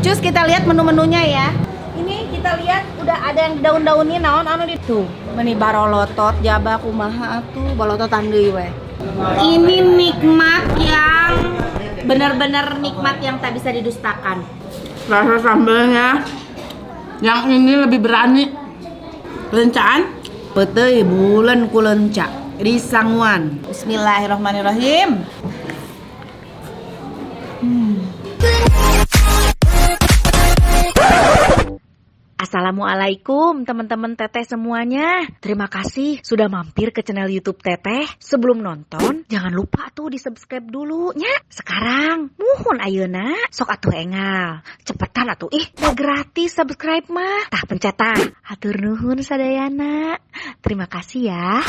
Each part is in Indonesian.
Cus, kita lihat menu-menunya ya. Ini kita lihat udah ada yang daun-daunnya naon anu di tuh. Meni barolotot jaba kumaha atuh balotot deui we. Ini nikmat yang benar-benar nikmat yang tak bisa didustakan. Rasa sambelnya yang ini lebih berani. Lencaan peuteuy bulan ku lenca di sangwan. Bismillahirrahmanirrahim. Assalamualaikum teman-teman teteh semuanya. Terima kasih sudah mampir ke channel YouTube teteh. Sebelum nonton jangan lupa tuh di subscribe dulu nya. Sekarang muhun ayeuna sok atuh engal. Cepetan atuh udah gratis subscribe mah. Tah pencet tah. Hatur nuhun sadayana. Terima kasih ya.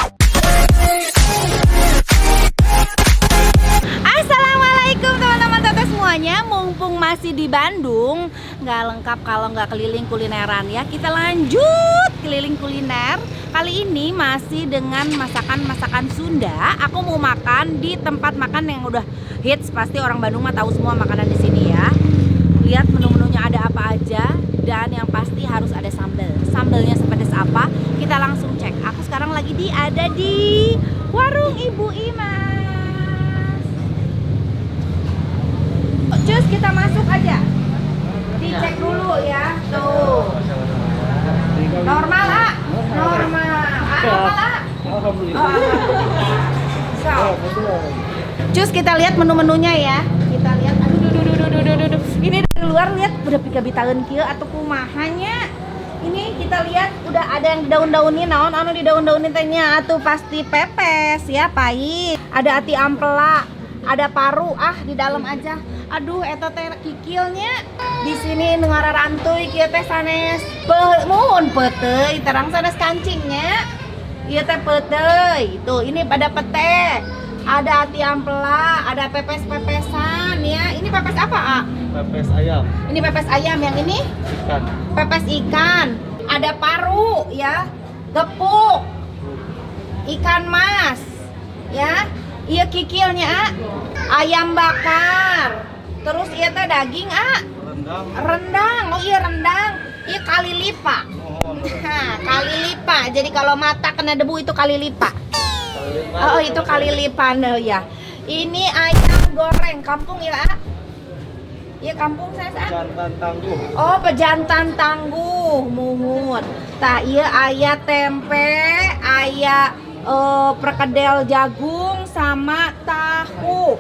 Assalamualaikum teman-teman teteh semuanya. Mumpung masih di Bandung, nggak lengkap kalau nggak keliling kulineran ya. Kita lanjut keliling kuliner. Kali ini masih dengan masakan-masakan Sunda. Aku mau makan di tempat makan yang udah hits, pasti orang Bandung mah tahu semua makanan di sini ya. Lihat menu-menunya ada apa aja, dan yang pasti harus ada sambal. Sambelnya sepedas apa? Kita langsung cek. Aku sekarang lagi ada di warung Ibu Imas. Cus, kita masuk aja. Dicek dulu ya. Tuh. Normal, ah. Normal. Normal, ah. So. Cus, kita lihat menu-menunya ya. Kita lihat. Aduh. Ini dari luar lihat udah pika-bitaeun kieu atuh kumahanya. Ini kita lihat udah ada yang daun-daunnya naon anu di daun-daunin teh nya atuh pasti pepes ya, pahit. Ada ati ampela, ada paru, di dalam aja. Aduh, eta teh kikilnya. Di sini ngararantuy kieu teh sanes mohon peuteuy, terang sanes kancingnya. Ieu teh peuteuy. Tuh, ini pada pete. Ada ati ampela, ada pepes-pepesan ya. Ini pepes apa, A? Pepes ayam. Ini pepes ayam, yang ini? Ikan. Pepes ikan. Ada paru ya. Gepuk. Ikan mas. Ya. Iya kikilnya, A. Ayam bakar. Terus iya teh daging, A. Rendang. Oh iya rendang. Iya kali lipa. Nah, kali lipa. Jadi kalau mata kena debu itu kali lipa. Oh itu kali lipa ya. Ini ayam goreng kampung ya, A. Iya kampung saya, A. Pejantan tangguh. Oh pejantan tangguh, muhun. Tah iya aya tempe, aya perkedel jagung sama tahu.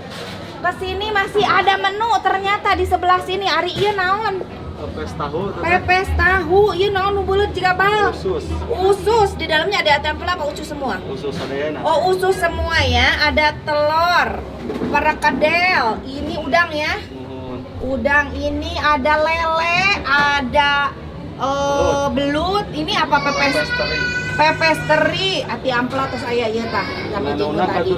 Kesini masih ada menu ternyata di sebelah sini. Ari ieu naon? Pepes tahu. Pepes tahu. Ieu naon nu beuleut jiga bal? Usus. Usus. Di dalamnya ada tempela apa usus semua? Usus adayana. Oh usus semua ya. Ada telur, perkedel. Ini udang ya. Udang ini ada lele, ada belut. Ini apa pepes? Pepes teri, ati ampela tos aya ieu tah. Kami jenggot tadi.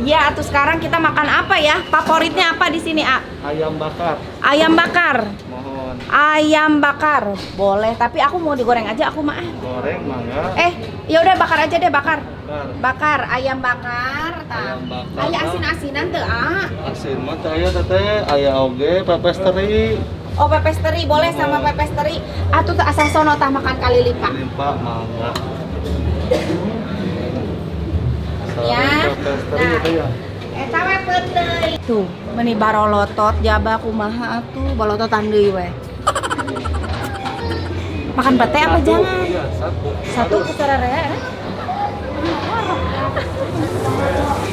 Iya, atuh sekarang kita makan apa ya? Favoritnya apa di sini, A? Ayam bakar. Ayam bakar. Mohon. Ayam bakar. Boleh, tapi aku mau digoreng aja aku mah. Goreng mangga. Ya udah bakar aja deh, bakar. Bakar. Ayam bakar. Tah. Ayam bakar. Aya asin-asinan teu, A? Asin mah teh aya teteh, aya oge pepes teri. Oh pepes teri boleh sama pepes teri. Atuh teh asa sono tah makan kali lipa. Limpa mangga. Ya. Pepes teri itu ya. Eta we peuteuy. Tuh, meni barolotot jaba kumaha atuh balototan deui we. Makan pete apa jangan? Iya, Satu sararea.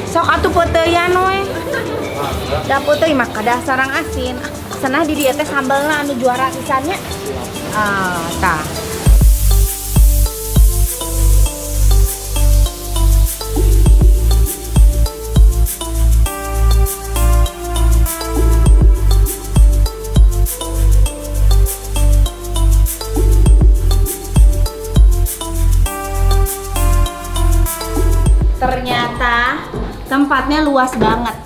Sok atuh peuteuyan we. Da peuteuy mah kada sarang asin. Senah di dieu teh sambelna anu juara pisannya. Tah. Ternyata tempatnya luas banget.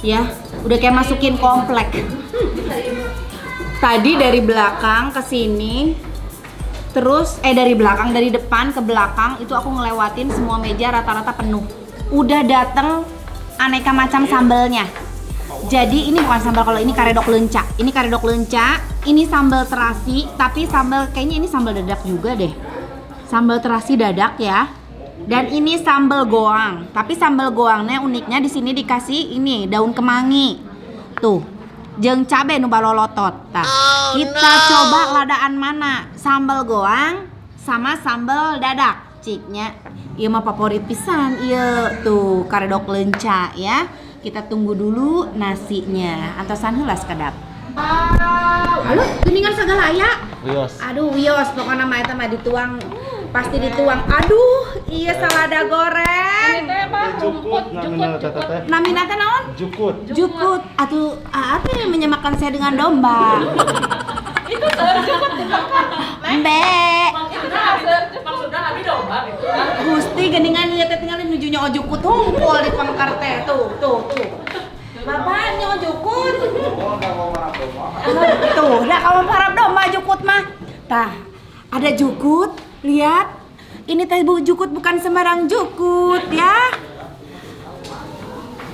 Ya, udah kayak masukin komplek. Tadi dari belakang ke sini, terus dari depan ke belakang itu aku ngelewatin semua meja rata-rata penuh. Udah dateng aneka macam sambelnya. Jadi ini bukan sambal kalau ini karedok lenca. Ini karedok lenca, ini sambal terasi, tapi sambal kayaknya ini sambal dadak juga deh. Sambal terasi dadak ya. Dan ini sambal goang. Tapi sambal goangnya uniknya di sini dikasih ini daun kemangi. Tuh. Jeung cabe nu balolotot. Tah. Kita coba ladaan mana? Sambal goang sama sambal dadak. Ciknya. Ieu mah favorit pisan ieu. Tuh, karedok lenca ya. Kita tunggu dulu nasinya. Antosan heula sakedap. Halo, geningan segala aya. Wios. Aduh, wios pokoknya mah eta mah dituang pasti dituang. Aduh, iya salada goreng. Ini teh mah Jukut namina teteh. Namina teh naon? Jukut. Jukut. Atuh, apa yang menyamakan saya dengan domba? itu jukut di belakang. Mbe. Maksudnya kami domba gitu. Gusti geningan ieu teh tinggal nuju nyo jukut hungkul di pangkar teh. Tuh. Bapak nyo jukut. Tuh, dah kalau harap domba jukut mah. Tah, ada jukut. Lihat. Ini teh jukut bukan sembarang jukut ya.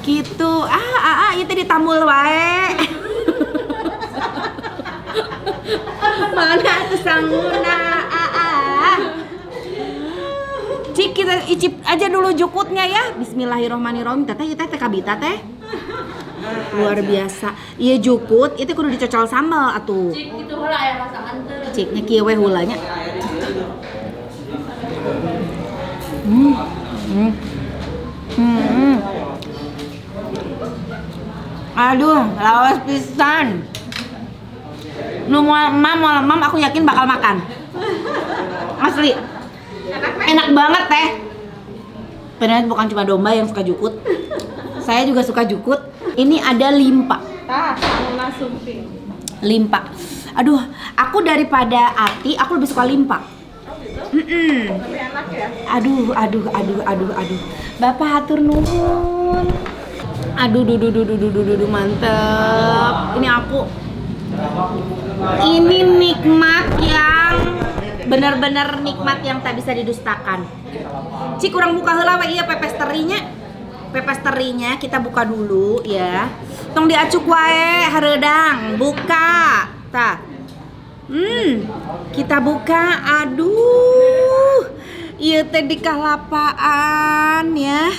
Gitu. Ieu teh ditambul wae. Mana tuh sangguna? Cik, kita icip aja dulu jukutnya ya. Bismillahirrohmanirrohim. Teteh kabita teh. Luar biasa. Iya jukut, itu kudu dicocol sambal atuh. Cik itu heula aya masakan teh. Ciknya kieu we heulanya. Aduh, lawas pisan. Nu mam aku yakin bakal makan. Asli. Enak banget teh. Beneran bukan cuma domba yang suka jukut. Saya juga suka jukut. Ini ada limpa. Tah, saluna sumping. Limpa. Aduh, aku daripada ati, aku lebih suka limpa. Lebih enak ya. Aduh. Bapak hatur nuhun. Aduh, mantep. Ini aku. Ini nikmat yang benar-benar nikmat yang tak bisa didustakan. Cik, kurang buka heula we ieu pepes terinya. Pepes terinya kita buka dulu ya. Tong diacuk wae hareudang, buka. Tah. Kita buka. Aduh. Ieu teh di kalapaan ya.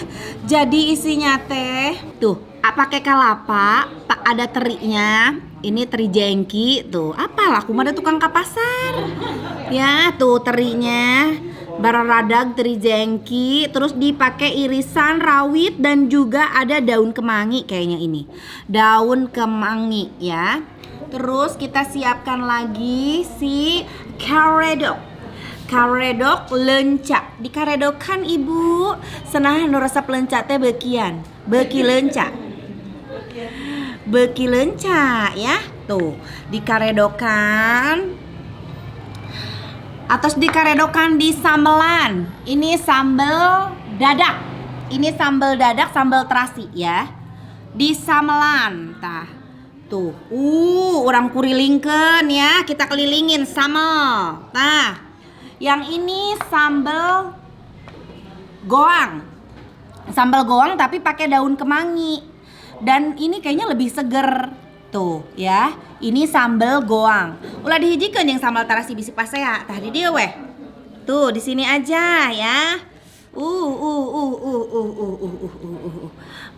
Jadi isinya teh tuh, pakai kalapa, ada terinya. Ini teri jengki tuh. Apalah aku mah ada tukang ka pasar. Ya, tuh terinya. Bararadag teri jengki, terus dipakai irisan rawit dan juga ada daun kemangi kayaknya ini. Daun kemangi ya. Terus kita siapkan lagi si karedok. Karedok lenca. Dikaredokan ibu. Senah nu resep lenca teh beukian. Beuki lenca. Beuki lenca ya. Tuh, dikaredokan. Atau dikaredokan di sambelan. Ini sambal dadak. Ini sambal dadak, sambal terasi ya. Di samelan. Tah. Tuh. Urang kurilingkeun ya. Kita kelilingin sambal. Tah. Yang ini sambal goang. Sambal goang tapi pakai daun kemangi. Dan ini kayaknya lebih seger. Tuh ya. Ini sambal goang. Ulah dihijikeun yang sambal terasi bisi pasea. Tah di dieu weh. Tuh di sini aja ya.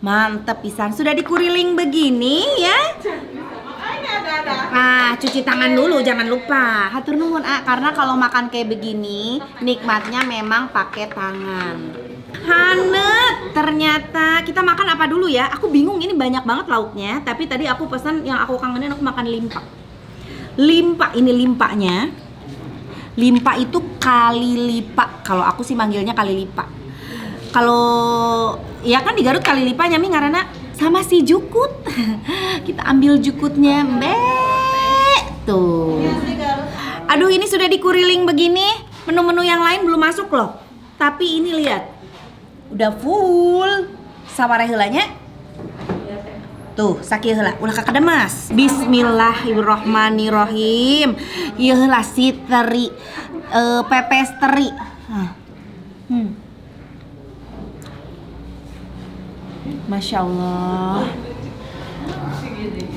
Mantep pisan. Sudah dikuriling begini ya. Nah, cuci tangan dulu jangan lupa. Hatur nuhun karena kalau makan kayak begini nikmatnya memang pakai tangan. Hanet, ternyata kita makan apa dulu ya? Aku bingung, ini banyak banget lauknya. Tapi tadi aku pesan yang aku kangenin, aku makan limpa. Limpa, ini limpanya. Limpa itu kali lipa. Kalau aku sih manggilnya kali lipa. Kalau ya kan di Garut kali lipa nyami ngaranna sama si jukut. Kita ambil jukutnya, tuh. Aduh, ini sudah dikuriling begini. Menu-menu yang lain belum masuk loh. Tapi ini lihat. Udah full. Sabareh heulanya. Tuh, sakieu heula. Ulah kakademas. Bismillahirrohmanirrohim. Ieu heula si teri pepes teri. Masya Allah.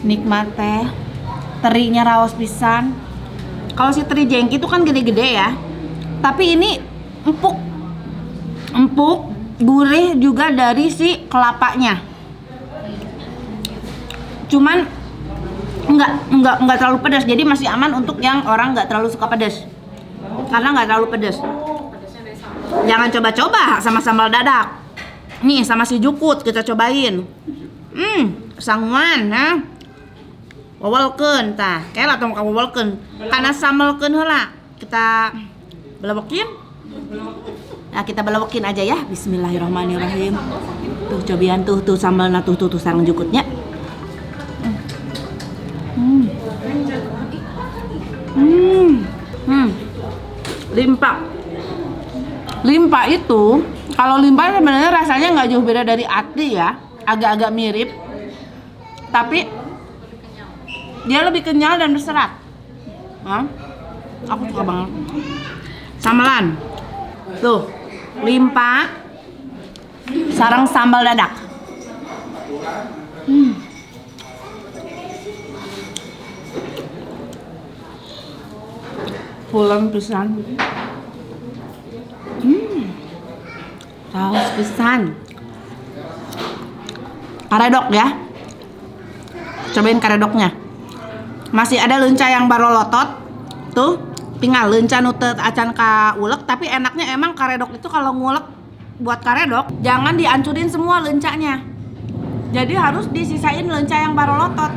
Nikmat teh. Terinya raos pisan. Kalau si teri jengki itu kan gede-gede ya. Tapi ini empuk. Empuk, gurih juga dari si kelapanya. Cuman enggak terlalu pedas. Jadi masih aman untuk yang orang enggak terlalu suka pedas. Karena enggak terlalu pedas. Jangan coba-coba sama sambal dadak. Nih sama si jukut kita cobain. Sanguan ha. Wawalkeun tah. Kayak atau kamu wawalkeun. Karena samelkeun heula. Kita belewekin. Nah, kita belewekin aja ya. Bismillahirrahmanirrahim. Tuh cobian tuh sambalna tuh sareng jukutnya. Limpa itu, kalau limpa sebenarnya rasanya nggak jauh beda dari ati ya, agak-agak mirip, tapi dia lebih kenyal dan berserat. Aku suka banget. Samalan, tuh limpa, sarang sambal dadak. Pulang pisan. Raos pisan. Karedok ya. Cobain karedoknya. Masih ada leunca yang barolotot. Tuh, tinggal leunca nu teu acan ka ulek, tapi enaknya emang karedok itu kalau ngulek buat karedok, jangan dihancurin semua leuncanya. Jadi harus disisain leunca yang barolotot.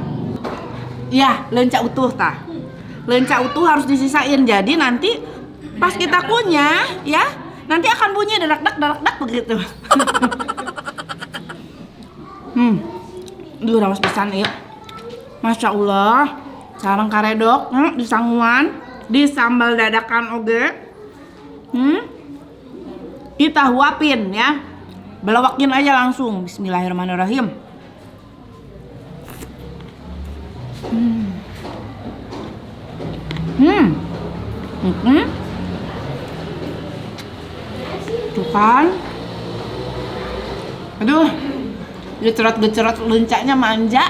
Iya, leunca utuh tah. Leunca utuh harus disisain. Jadi nanti pas kita kunyah ya, nanti akan bunyi darak-dak begitu. Duh, raos pisan ieu. Masya Allah. Sareng karedok, disanguan, di sambal dadakan oge. Kita huapin ya. Belewakin aja langsung. Bismillahirrahmanirrahim. Tuh kan. Aduh. Gecerat-gecerat lencaknya manja.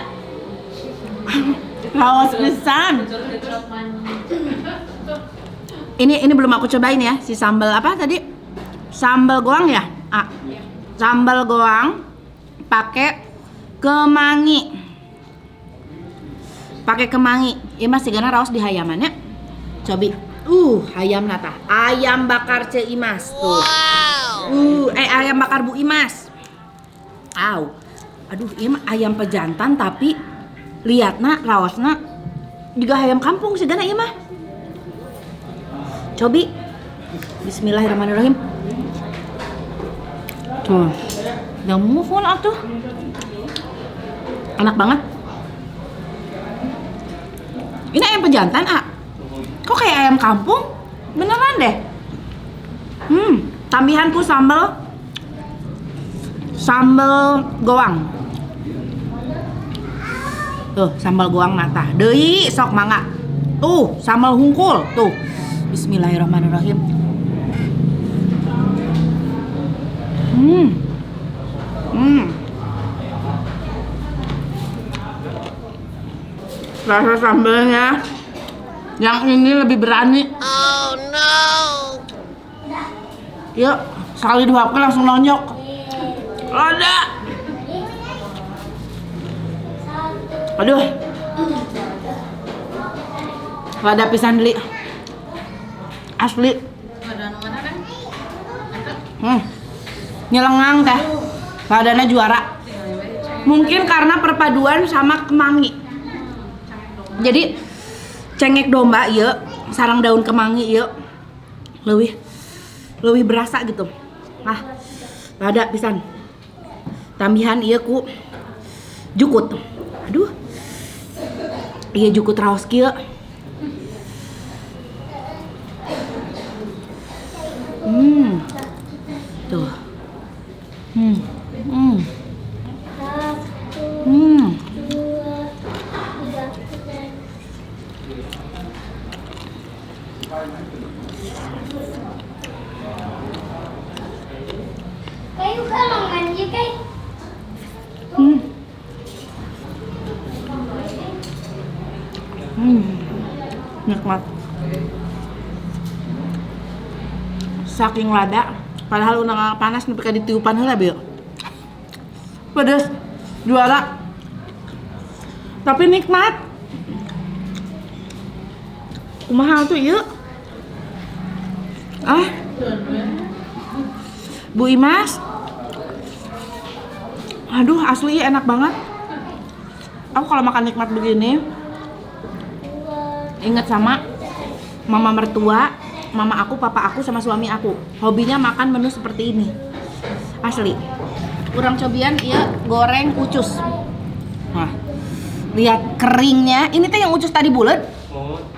Raos pisan. Ini belum aku cobain ya, si sambal apa tadi? Sambal goang ya? Sambal goang pakai kemangi. Ieu mah sigana raos di hayamannya. Cobi. Ayam nata. Ayam bakar Ce Imas tuh. Ayam bakar Bu Imas. Aduh, ini mah ayam pejantan tapi liatna raosna juga ayam kampung sigana ieu mah. Cobi. Bismillahirrahmanirrahim. Tuh. Udah move on atuh. Enak banget. Ini ayam pejantan, kok kayak ayam kampung? Beneran deh. Tambihanku sambal goang. Tuh, sambal goang nata. Deui sok mangga. Tuh, sambal hungkul. Tuh. Bismillahirrahmanirrahim. Rasa sambalnya yang ini lebih berani. Oh no. Yuk, sekali dihuapkan langsung nonyok. Ada. Aduh. Lada pisan deui. Asli. Nyelengang teh. Ladana juara. Mungkin karena perpaduan sama kemangi. Jadi cengek domba ieu sarang daun kemangi ieu leuwih berasa gitu. Lada pisan. Tambihan ieu ku jukut. Aduh. Ieu jukut raos kieu. Tuh. Kayu galongan ya, Kay. Nikmat. Saking lada, padahal udah nggak panas nih pakai ditiupan heula Bil. Pedes, juara. Tapi nikmat. Kumaha tuh ieu? Ah. Bu Imas. Aduh, asli enak banget. Aku kalau makan nikmat begini ingat sama mama mertua, mama aku, papa aku, sama suami aku. Hobinya makan menu seperti ini. Asli. Kurang cobian iya goreng ucus. Nah, lihat keringnya. Ini tuh yang ucus tadi bulat.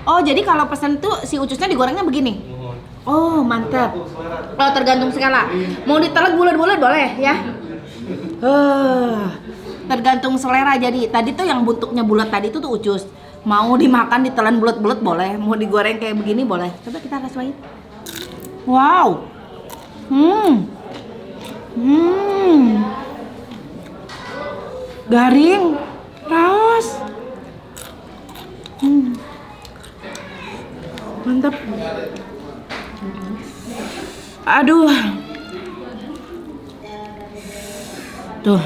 Oh, jadi kalau pesen tuh si ucusnya digorengnya begini. Oh, mantap. Oh, tergantung skala. Mau ditelet bulat-bulat boleh ya. Tergantung selera. Jadi tadi tuh yang bentuknya bulat tadi itu tuh ucus. Mau dimakan ditelan bulat-bulat boleh, mau digoreng kayak begini boleh. Coba kita rasain. Wow. Garing, raos. Mantap. Aduh. Tuh.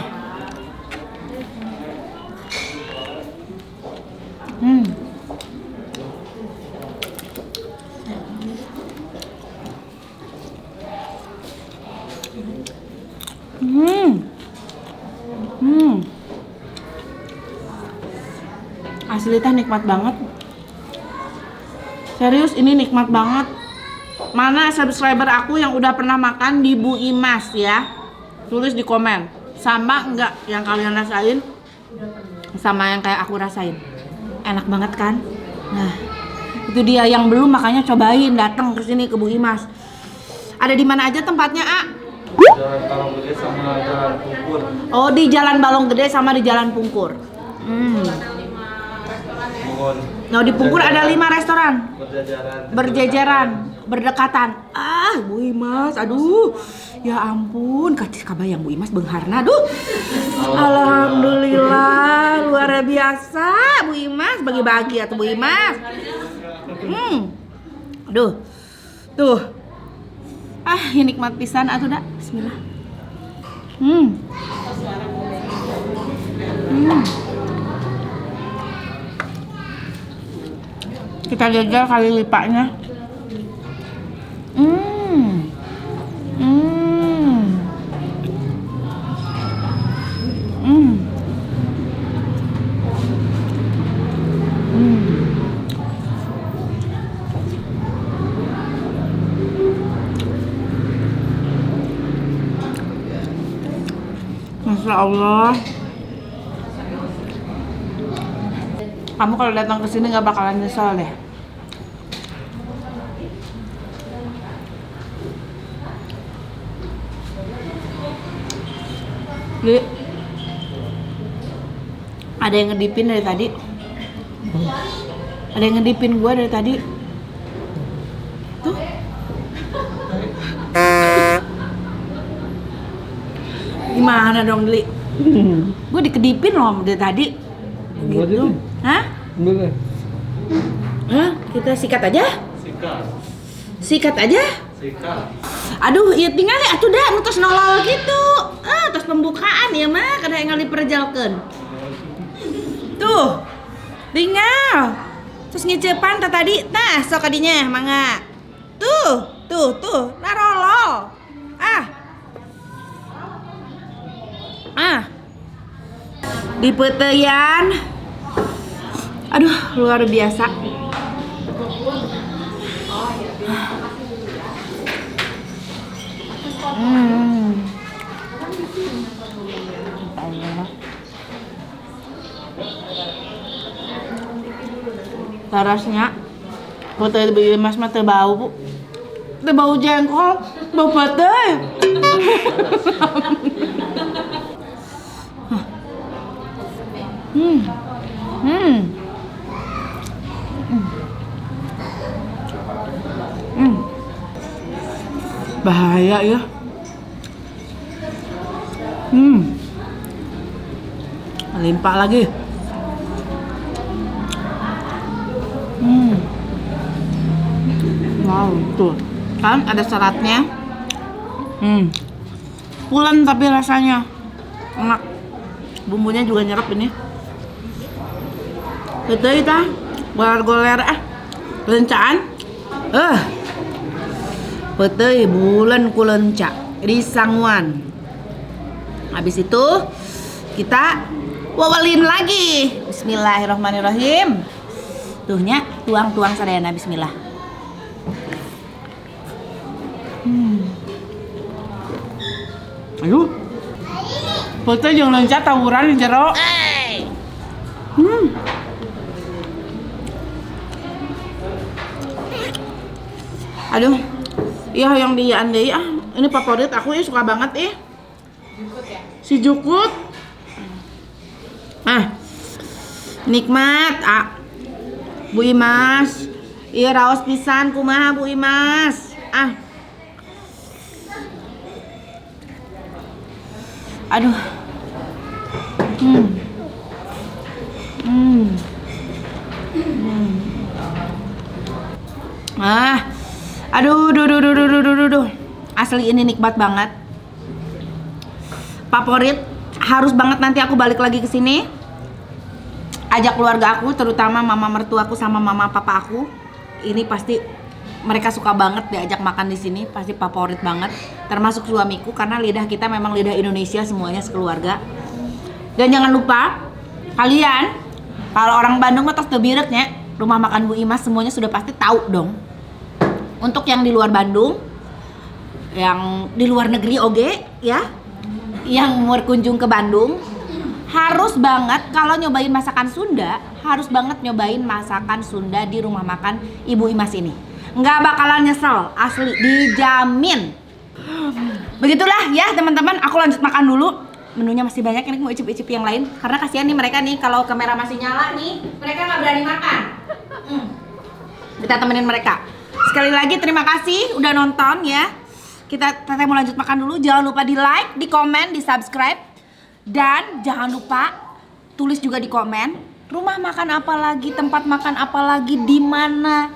Asli teh nikmat banget. Serius ini nikmat banget. Mana subscriber aku yang udah pernah makan di Bu Imas ya? Tulis di komen. Sama enggak yang kalian rasain? Sama yang kayak aku rasain. Enak banget kan? Nah, itu dia yang belum makanya cobain datang ke sini ke Bu Imas. Ada di mana aja tempatnya, A? Jalan Balong Gede sama Jalan Pungkur. Oh, di Jalan Balong Gede sama di Jalan Pungkur. Mohon. Nah, di Pungkur ada 5 restoran. Berjajaran. Berdekatan. Ah, Bu Imas, aduh. Ya ampun, kacis kabayang Bu Imas beungharna, aduh. Alhamdulillah, luar biasa Bu Imas, bagi-bagi atuh Bu Imas. Aduh. Tuh. Ah, ini nikmat pisan atuh dah. Bismillah. Kita jajal kali lipatnya. Masya Allah. Kamu kalau datang ke sini nggak bakalan nyesel deh. Li, ada yang ngedipin dari tadi. Ada yang ngedipin gua dari tadi. Tuh. Gimana dong, Li? Gua dikedipin loh dari tadi. Gitu. Hah? Boleh. Hah? Kita sikat aja? Sikat. Sikat aja? Sikat. Aduh, ya tinggal ya atuh dah terus nolol gitu. Terus pembukaan ya mah kada yang diperjalkeun. Tuh. Tinggal. Terus ngecepan tadi. Tah, sok kadinya mangga. Tuh, narolol. Di peteyan. Aduh, luar biasa. Tarasnya putih beli mas mah teu bau, Bu. Teu bau jengkol, bau putih. Bahaya ya. Limpah lagi. Wow, tuh kan ada seratnya. Pulen tapi rasanya enak. Bumbunya juga nyerap ini. Betul kita goler-goler lencaan. Betul bulan ku lenca di sangwan. Habis itu kita wawalin lagi. Bismillahirrahmanirrahim. Tuhnya tuang-tuang sadayana bismillah. Aduh. Betul yang lenca tawuran di jero. Aduh. Iya yang diandai ini favorit aku ya, suka banget si jukut. Nikmat Bu Imas. Iya raos pisan kumaha Bu Imas. Aduh. Aduh. Asli ini nikmat banget. Favorit, harus banget nanti aku balik lagi ke sini. Ajak keluarga aku, terutama mama mertuaku sama mama papa aku. Ini pasti mereka suka banget diajak makan di sini, pasti favorit banget. Termasuk suamiku karena lidah kita memang lidah Indonesia semuanya sekeluarga. Dan jangan lupa kalian kalau orang Bandung mah tos teu bireknya, rumah makan Bu Imas semuanya sudah pasti tahu dong. Untuk yang di luar Bandung, yang di luar negeri oge ya, yang mau berkunjung ke Bandung, harus banget kalau nyobain masakan Sunda, harus banget nyobain masakan Sunda di rumah makan Ibu Imas ini. Nggak bakalan nyesel, asli, dijamin. Begitulah ya teman-teman, aku lanjut makan dulu. Menunya masih banyak, ini mau icip-icip yang lain. Karena kasihan nih mereka nih, kalau kamera masih nyala nih, mereka nggak berani makan. Kita temenin mereka. Sekali lagi terima kasih udah nonton ya. Kita teteh mau lanjut makan dulu. Jangan lupa di like, di komen, di subscribe. Dan jangan lupa tulis juga di komen rumah makan apa lagi, tempat makan apa lagi, di mana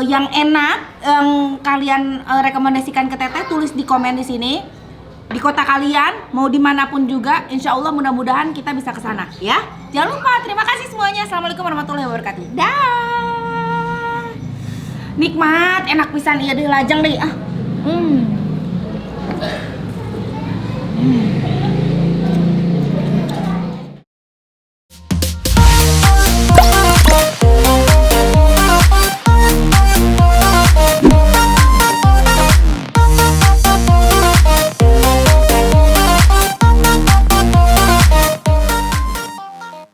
yang enak yang kalian rekomendasikan ke teteh. Tulis di komen di sini. Di kota kalian, mau dimanapun juga, insya Allah mudah-mudahan kita bisa ke sana ya. Jangan lupa, terima kasih semuanya. Assalamualaikum warahmatullahi wabarakatuh. Dah. Nikmat, enak pisan, iya deh lajang deh.